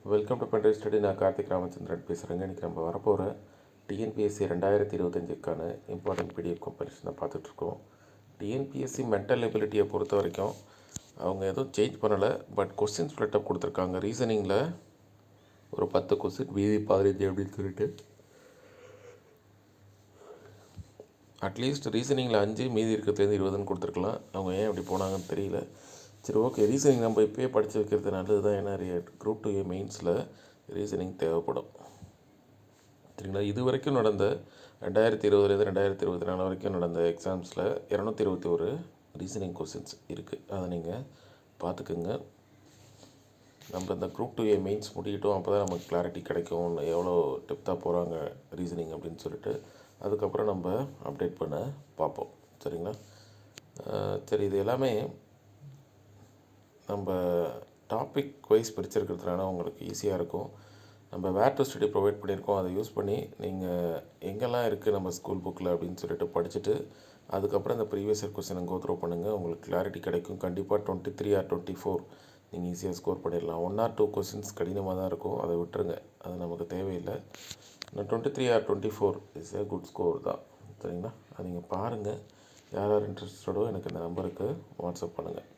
Welcome to pen drive study. நான் கார்த்திக் ராமச்சந்திரன் பேசுகிறேங்க. இன்றைக்கி நம்ம வரப்போகிற டிஎன்பிஎஸ்சி 2025க்கான இம்பார்ட்டன்ட் பிடிஎஃப் கம்பெரிஷன் தான் பார்த்துட்ருக்கோம். டிஎன்பிஎஸ்சி மென்டல் எபிலிட்டியை பொறுத்த வரைக்கும் அவங்க எதுவும் சேஞ்ச் பண்ணலை. பட் கொஸ்டின் ஸ்ப்ளிட் அப் கொடுத்துருக்காங்க. ரீசனிங்கில் ஒரு 10 கொஸ்டின், மீதி 15 அப்படின்னு சொல்லிட்டு அட்லீஸ்ட் ரீசனிங்கில் 5, மீதி இருக்கிறதுலேருந்து 20ன்னு கொடுத்துருக்கலாம். அவங்க ஏன் அப்படி போனாங்கன்னு தெரியல. சரி, ஓகே. ரீசனிங் நம்ம இப்போயே படித்து வைக்கிறது நல்லது தான். ஏன்னா குரூப் 2A மெயின்ஸில் ரீசனிங் தேவைப்படும். சரிங்களா? இது வரைக்கும் நடந்த 2020 2024 வரைக்கும் நடந்த எக்ஸாம்ஸில் 221 ரீசனிங் கொஸ்டின்ஸ் இருக்குது. அதை நீங்கள் பார்த்துக்குங்க. நம்ம இந்த குரூப் 2A மெயின்ஸ் முடிக்கிட்டோம். அப்போ தான் நமக்கு கிளாரிட்டி கிடைக்கும், எவ்வளோ டெப்த்தாக போகிறாங்க ரீசனிங் அப்படின்னு சொல்லிட்டு. அதுக்கப்புறம் நம்ம அப்டேட் பண்ண பார்ப்போம். சரிங்களா? சரி, இது எல்லாமே நம்ம டாபிக் வைஸ் பிரிச்சிருக்கிறதுனால உங்களுக்கு ஈஸியாக இருக்கும். நம்ம வேர் டு ஸ்டடி ப்ரொவைட் பண்ணியிருக்கோம். அதை யூஸ் பண்ணி நீங்கள் எங்கெல்லாம் இருக்குது நம்ம ஸ்கூல் புக்கில் அப்படின்னு சொல்லிட்டு படிச்சுட்டு அதுக்கப்புறம் இந்த ப்ரீவியஸ் இயர் கொஸ்டினை கோ த்ரூ பண்ணுங்கள். உங்களுக்கு கிளாரிட்டி கிடைக்கும். கண்டிப்பாக 23 or 24 நீங்கள் ஈஸியாக ஸ்கோர் பண்ணிடலாம். 1 or 2 கொஸ்டின்ஸ் கடினமாக தான் இருக்கும், அதை விட்டுருங்க, அது நமக்கு தேவையில்லை. நான் 23 or 24 is a good score தான். சரிங்களா? அதை நீங்கள் பாருங்கள். யார் யார் இன்ட்ரெஸ்டடோ எனக்கு இந்த நம்பருக்கு வாட்ஸ்அப் பண்ணுங்கள்.